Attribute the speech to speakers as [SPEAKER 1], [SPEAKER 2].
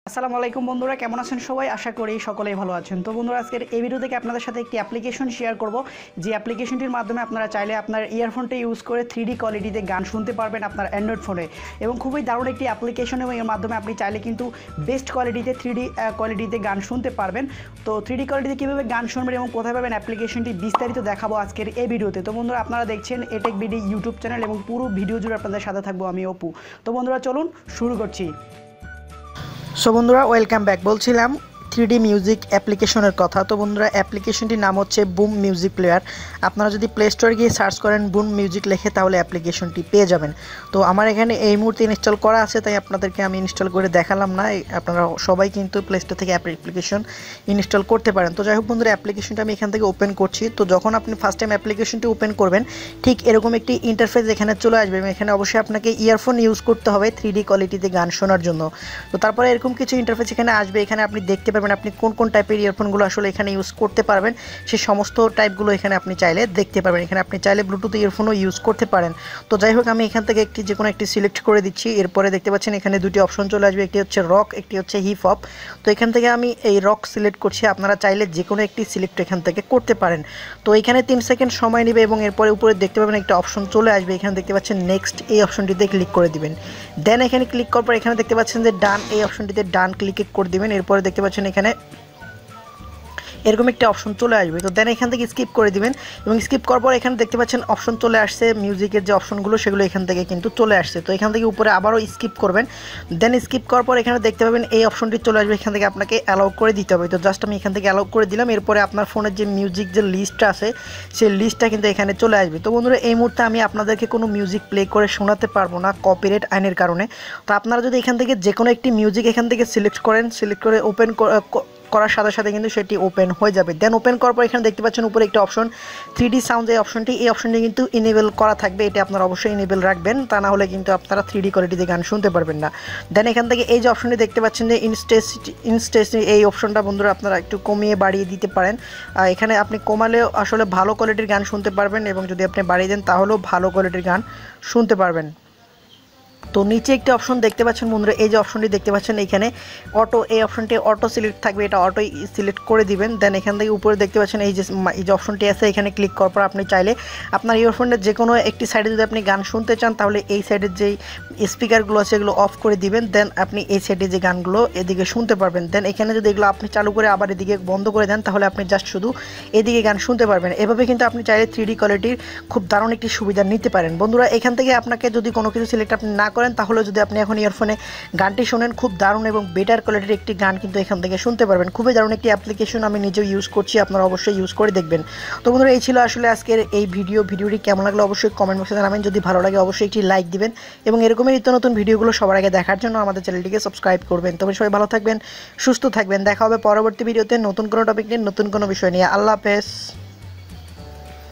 [SPEAKER 1] আসসালামু আলাইকুম বন্ধুরা, কেমন আছেন সবাই? আশা করি সকলেই ভালো আছেন। তো বন্ধুরা, আজকের এই ভিডিও থেকে আপনাদের সাথে একটি অ্যাপ্লিকেশন শেয়ার করব, যে অ্যাপ্লিকেশনটির মাধ্যমে আপনারা চাইলে আপনার ইয়ারফোনটা ইউজ করে 3D কোয়ালিটিতে গান শুনতে পারবেন আপনার অ্যান্ড্রয়েড ফোনে। এবং খুবই দারুণ একটি অ্যাপ্লিকেশন, এবং এর মাধ্যমে আপনি চাইলে কিন্তু বেস্ট কোয়ালিটিতে 3D কোয়ালিটিতে গান শুনতে পারবেন। তো 3D কোয়ালিটিতে কীভাবে গান শুনবেন এবং কোথায় পাবেন অ্যাপ্লিকেশনটি বিস্তারিত দেখাবো আজকের এই ভিডিওতে। তো বন্ধুরা, আপনারা দেখছেন এটেক বিডি ইউটিউব চ্যানেল, এবং পুরো ভিডিও জুড়ে আপনাদের সাথে থাকবো আমি অপু। তো বন্ধুরা, চলুন শুরু করছি। সো বন্ধুরা, ওয়েলকাম ব্যাক। বলছিলাম 3D মিউজিক অ্যাপ্লিকেশনের কথা। তো বন্ধুরা, অ্যাপ্লিকেশনটির নাম হচ্ছে বুম মিউজিক প্লেয়ার। আপনারা যদি প্লে স্টোরে গিয়ে সার্চ করেন বুম মিউজিক লেখে, তাহলে অ্যাপ্লিকেশনটি পেয়ে যাবেন। তো আমার এখানে এই মুহূর্তে ইনস্টল করা আছে, তাই আপনাদেরকে আমি ইনস্টল করে দেখালাম না। আপনারা সবাই কিন্তু প্লে স্টোর থেকে অ্যাপ্লিকেশন ইনস্টল করতে পারেন। তো যাই হোক বন্ধুরা, অ্যাপ্লিকেশনটা আমি এখান থেকে ওপেন করছি। তো যখন আপনি ফার্স্ট টাইম অ্যাপ্লিকেশনটি ওপেন করবেন, ঠিক এরকম একটি ইন্টারফেস এখানে চলে আসবে, এবং এখানে অবশ্যই আপনাকে ইয়ারফোন ইউজ করতে হবে 3D কোয়ালিটিতে গান শোনার জন্য। তো তারপরে এরকম কিছু ইন্টারফেস এখানে আসবে। এখানে আপনি দেখতে পাবেন আপনি কোন কোন টাইপের ইয়ারফোনগুলো আসলে এখানে ইউজ করতে পারবেন, সেই সমস্ত টাইপগুলো এখানে আপনি চাইলে দেখতে পারবেন। এখানে আপনি চাইলে ব্লুটুথ ইয়ারফোনও ইউজ করতে পারেন। তো যাই হোক, আমি এখান থেকে যে কোনো একটি সিলেক্ট করে দিচ্ছি। এরপরে দেখতে পাচ্ছেন এখানে দুটি অপশন চলে আসবে, একটি হচ্ছে রক, একটি হচ্ছে হিপ হপ। তো এখান থেকে আমি এই রক সিলেক্ট করছি। আপনারা চাইলে যে কোনো একটি সিলেক্ট এখান থেকে করতে পারেন। তো এখানে 3 সেকেন্ড সময় নেবে, এবং এরপরে উপরে দেখতে পাবেন একটা অপশন চলে আসবে। এখানে দেখতে পাচ্ছেন নেক্সট, এই অপশনটিতে ক্লিক করে দিবেন। দেন এখানে ক্লিক করার পর এখানে দেখতে পাচ্ছেন যে ডান, এই অপশনটিতে ডান ক্লিক করে দিবেন। এরপরে দেখতে পাচ্ছেন এখানে এরকম একটা অপশন চলে আসবে। তো দেন এখান থেকে স্কিপ করে দিবেন, এবং স্কিপ করার পর এখানে দেখতে পাচ্ছেন অপশন চলে আসছে মিউজিকের যে অপশনগুলো, সেগুলো এখান থেকে কিন্তু চলে আসছে। তো এখান থেকে উপরে আবারও স্কিপ করবেন। দেন স্কিপ করার পর এখানে দেখতে পাবেন এই অপশনটি চলে আসবে। এখান থেকে আপনাকে অ্যালাউ করে দিতে হবে। তো জাস্ট আমি এখান থেকে অ্যালাউ করে দিলাম। এরপরে আপনার ফোনের যে মিউজিক যে লিস্টটা আছে, সেই লিস্টটা কিন্তু এখানে চলে আসবে। তো বন্ধুরা, এই মুহূর্তে আমি আপনাদেরকে কোনো মিউজিক প্লে করে শোনাতে পারবো না কপিরাইট আইনের কারণে। তো আপনারা যদি এখান থেকে যে কোনো একটি মিউজিক এখান থেকে সিলেক্ট করে ওপেন করার সাথে সাথে কিন্তু সেটি ওপেন হয়ে যাবে। দেন ওপেন করার পর এখানে দেখতে পাচ্ছেন উপরে একটা অপশন 3D সাউন্ড, এই অপশনটি কিন্তু ইনেবল করা থাকবে। এটা আপনারা অবশ্যই ইনেবল রাখবেন, তা না হলে কিন্তু আপনারা 3D কোয়ালিটিতে গান শুনতে পারবেন না। দেন এখান থেকে এই যে অপশনটি দেখতে পাচ্ছেন যে ইনস্টেসি, এই অপশনটা বন্ধুরা আপনারা একটু কমিয়ে বাড়িয়ে দিতে পারেন। এখানে আপনি কমালেও আসলে ভালো কোয়ালিটির গান শুনতে পারবেন, এবং যদি আপনি বাড়িয়ে দেন তাহলেও ভালো কোয়ালিটির গান শুনতে পারবেন। তো নিচে একটি অপশন দেখতে পাচ্ছেন বন্ধুরা, এই যে অপশনটি দেখতে পাচ্ছেন এখানে অটো, এই অপশনটি অটো সিলেক্ট থাকবে, এটা অটোই সিলেক্ট করে দিবেন। দেন এখান থেকে উপরে দেখতে পাচ্ছেন এই যে অপশনটি আছে, এখানে ক্লিক করার পর আপনি চাইলে আপনার ইয়ারফোনের যে কোনো একটি সাইডে যদি আপনি গান শুনতে চান, তাহলে এই সাইডের যেই স্পিকারগুলো আছে এগুলো অফ করে দিবেন। দেন আপনি এই সাইডে যে গানগুলো এদিকে শুনতে পারবেন। দেন এখানে যদি এগুলো আপনি চালু করে আবার এদিকে বন্ধ করে দেন, তাহলে আপনি জাস্ট শুধু এদিকে গান শুনতে পারবেন। এভাবে কিন্তু আপনি চাইলে 3D কোয়ালিটির খুব দারুণ একটি সুবিধা নিতে পারেন। বন্ধুরা, এখান থেকে আপনাকে যদি কোনো কিছু সিলেক্ট আপনি না করেন, তাহলে যদি আপনি এখন ইয়ারফোনে গানটি শোনেন, খুব দারুণ এবং বেটার কোয়ালিটির একটি গান কিন্তু এখান থেকে শুনতে পারবেন। খুবই দারুণ একটি অ্যাপ্লিকেশন, আমি নিজেও ইউজ করছি, আপনারা অবশ্যই ইউজ করে দেখবেন। তো বন্ধুরা, এই ছিল আসলে আজকের এই ভিডিওটি কেমন লাগলো অবশ্যই কমেন্ট বক্সে জানাবেন। যদি ভালো লাগে অবশ্যই একটি লাইক দিবেন, এবং এরকমই নিত্য নতুন ভিডিওগুলো সবার আগে দেখার জন্য আমাদের চ্যানেলটিকে সাবস্ক্রাইব করবেন। তবে সবাই ভালো থাকবেন, সুস্থ থাকবেন। দেখা হবে পরবর্তী ভিডিওতে নতুন কোনো টপিক নিয়ে, নতুন কোনো বিষয় নিয়ে। আল্লাহ হাফেজ।